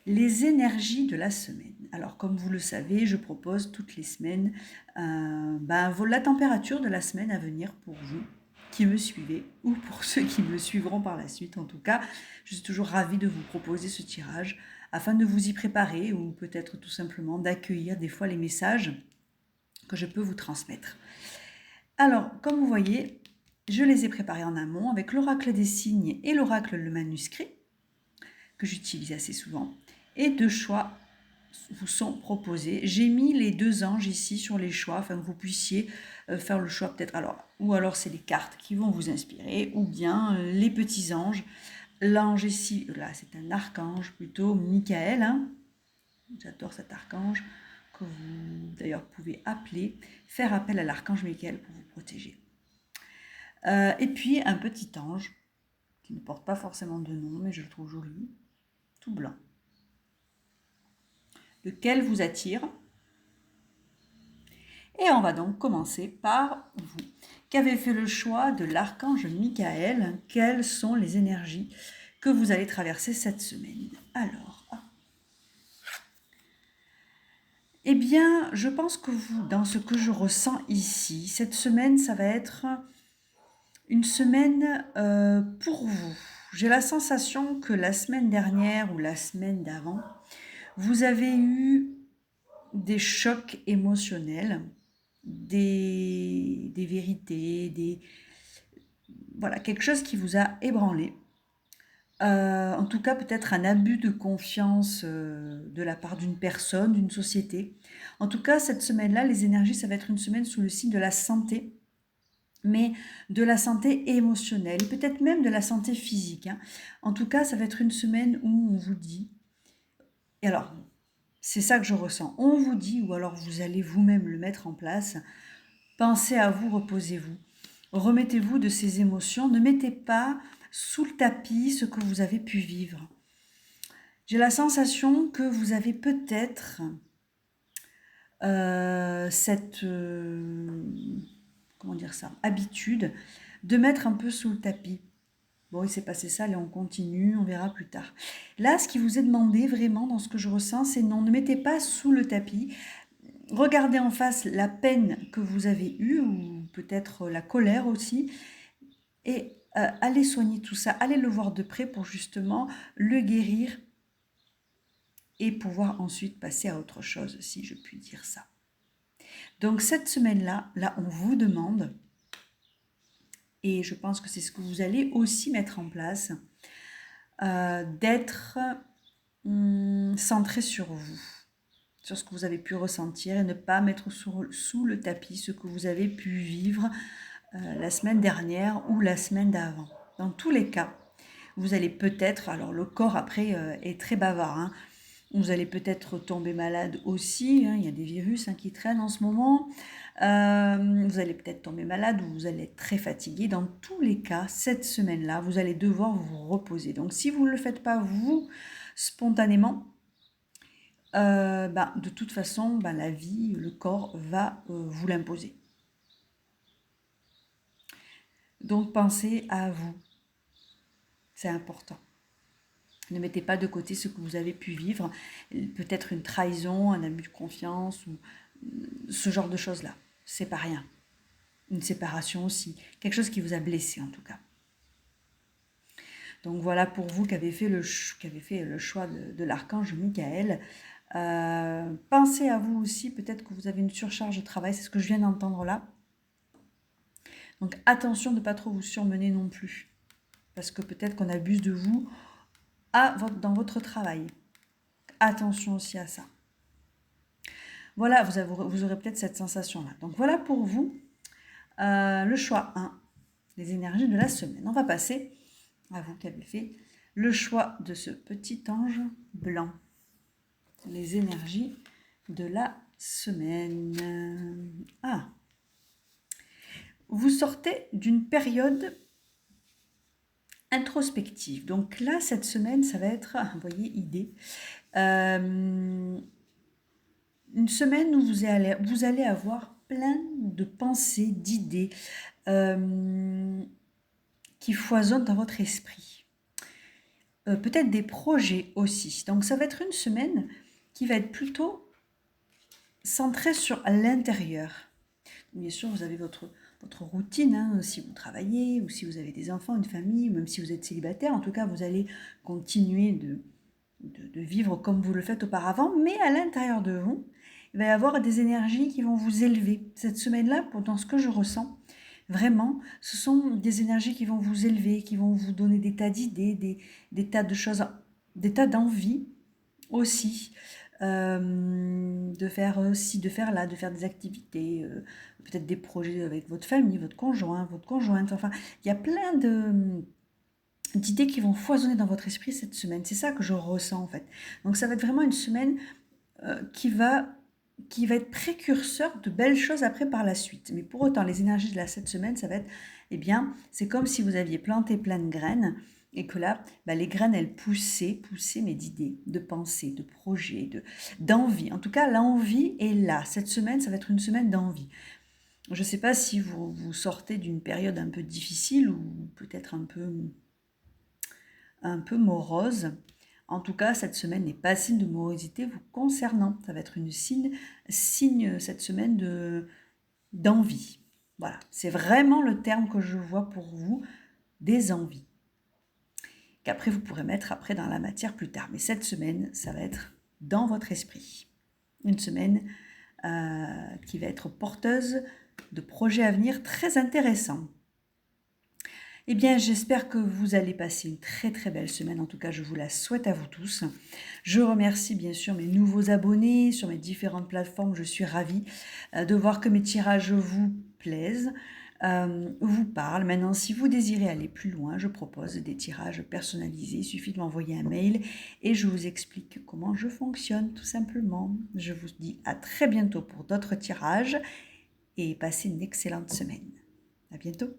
Les énergies de la semaine. Alors, comme vous le savez, je propose toutes les semaines la température de la semaine à venir pour vous qui me suivez ou pour ceux qui me suivront par la suite. En tout cas, je suis toujours ravie de vous proposer ce tirage afin de vous y préparer ou peut-être tout simplement d'accueillir des fois les messages que je peux vous transmettre. Alors, comme vous voyez, je les ai préparés en amont avec l'oracle des signes et l'oracle le manuscrit que j'utilise assez souvent. Et deux choix vous sont proposés. J'ai mis les deux anges ici sur les choix afin que vous puissiez faire le choix peut-être. Ou alors c'est les cartes qui vont vous inspirer, ou bien les petits anges. L'ange ici, là c'est un archange plutôt, Michael. Hein. J'adore cet archange que vous d'ailleurs pouvez appeler, faire appel à l'archange Michael pour vous protéger. Et puis un petit ange qui ne porte pas forcément de nom, mais je le trouve joli, tout blanc. Lequel vous attire. Et on va donc commencer par vous, qui avez fait le choix de l'archange Michael. Quelles sont les énergies que vous allez traverser cette semaine? Alors, eh bien, je pense que vous, dans ce que je ressens ici, cette semaine, ça va être une semaine pour vous. J'ai la sensation que la semaine dernière ou la semaine d'avant, vous avez eu des chocs émotionnels, des vérités, voilà, quelque chose qui vous a ébranlé. En tout cas, peut-être un abus de confiance de la part d'une personne, d'une société. En tout cas, cette semaine-là, les énergies, ça va être une semaine sous le signe de la santé, mais de la santé émotionnelle, peut-être même de la santé physique. Hein. En tout cas, ça va être une semaine où on vous dit, et alors, c'est ça que je ressens, on vous dit, ou alors vous allez vous-même le mettre en place, pensez à vous, reposez-vous. Remettez-vous de ces émotions, ne mettez pas sous le tapis ce que vous avez pu vivre. J'ai la sensation que vous avez peut-être cette comment dire ça, habitude de mettre un peu sous le tapis. Bon, il s'est passé ça, allez, on continue, on verra plus tard. Là, ce qui vous est demandé vraiment dans ce que je ressens, c'est non, ne mettez pas sous le tapis. Regardez en face la peine que vous avez eue, ou peut-être la colère aussi, et allez soigner tout ça, allez le voir de près pour justement le guérir et pouvoir ensuite passer à autre chose, si je puis dire ça. Donc cette semaine-là, là, on vous demande, et je pense que c'est ce que vous allez aussi mettre en place, d'être centré sur vous, sur ce que vous avez pu ressentir et ne pas mettre sous le tapis ce que vous avez pu vivre la semaine dernière ou la semaine d'avant. Dans tous les cas, vous allez peut-être, alors le corps après est très bavard, hein, vous allez peut-être tomber malade aussi, hein, il y a des virus qui traînent en ce moment, vous allez peut-être tomber malade ou vous allez être très fatigué. Dans tous les cas, cette semaine-là, vous allez devoir vous reposer. Donc si vous ne le faites pas vous, spontanément, de toute façon, la vie, le corps va vous l'imposer. Donc pensez à vous, c'est important. Ne mettez pas de côté ce que vous avez pu vivre, peut-être une trahison, un abus de confiance ou ce genre de choses-là. C'est pas rien. Une séparation aussi, quelque chose qui vous a blessé en tout cas. Donc voilà pour vous qui avez fait le choix de l'archange Michael. Pensez à vous aussi, peut-être que vous avez une surcharge de travail, c'est ce que je viens d'entendre là. Donc attention de ne pas trop vous surmener non plus, parce que peut-être qu'on abuse de vous dans votre travail. Attention aussi à ça. Voilà, vous aurez peut-être cette sensation-là. Donc voilà pour vous, le choix 1, les énergies de la semaine. On va passer à vous qui avez fait le choix de ce petit ange blanc. Les énergies de la semaine. Vous sortez d'une période introspective. Donc là, cette semaine, ça va être, vous voyez, idée. Une semaine où vous allez avoir plein de pensées, d'idées qui foisonnent dans votre esprit. peut-être des projets aussi. Donc ça va être une semaine qui va être plutôt centrée sur l'intérieur. Bien sûr, vous avez votre routine, hein, si vous travaillez ou si vous avez des enfants, une famille, ou même si vous êtes célibataire. En tout cas, vous allez continuer de vivre comme vous le faites auparavant, mais à l'intérieur de vous, il va y avoir des énergies qui vont vous élever. Cette semaine-là, dans ce que je ressens, vraiment, ce sont des énergies qui vont vous élever, qui vont vous donner des tas d'idées, des tas de choses, des tas d'envies aussi. De faire ci, de faire là, de faire des activités, peut-être des projets avec votre famille, votre conjoint, votre conjointe. Enfin, il y a plein d'idées qui vont foisonner dans votre esprit cette semaine. C'est ça que je ressens en fait. Donc ça va être vraiment une semaine qui va être précurseur de belles choses après par la suite. Mais pour autant, les énergies de cette semaine, ça va être, eh bien, c'est comme si vous aviez planté plein de graines et que là, les graines, elles poussaient mais d'idées, de pensées, de projets, d'envie. En tout cas, l'envie est là. Cette semaine, ça va être une semaine d'envie. Je ne sais pas si vous sortez d'une période un peu difficile ou peut-être un peu morose. En tout cas, cette semaine n'est pas signe de morosité vous concernant. Ça va être une signe cette semaine d'envie. Voilà, c'est vraiment le terme que je vois pour vous, des envies. Qu'après, vous pourrez mettre après dans la matière plus tard. Mais cette semaine, ça va être dans votre esprit. Une semaine qui va être porteuse de projets à venir très intéressants. Eh bien, j'espère que vous allez passer une très très belle semaine. En tout cas, je vous la souhaite à vous tous. Je remercie bien sûr mes nouveaux abonnés sur mes différentes plateformes. Je suis ravie de voir que mes tirages vous plaisent, vous parlent. Maintenant, si vous désirez aller plus loin, je propose des tirages personnalisés. Il suffit de m'envoyer un mail et je vous explique comment je fonctionne tout simplement. Je vous dis à très bientôt pour d'autres tirages et passez une excellente semaine. À bientôt.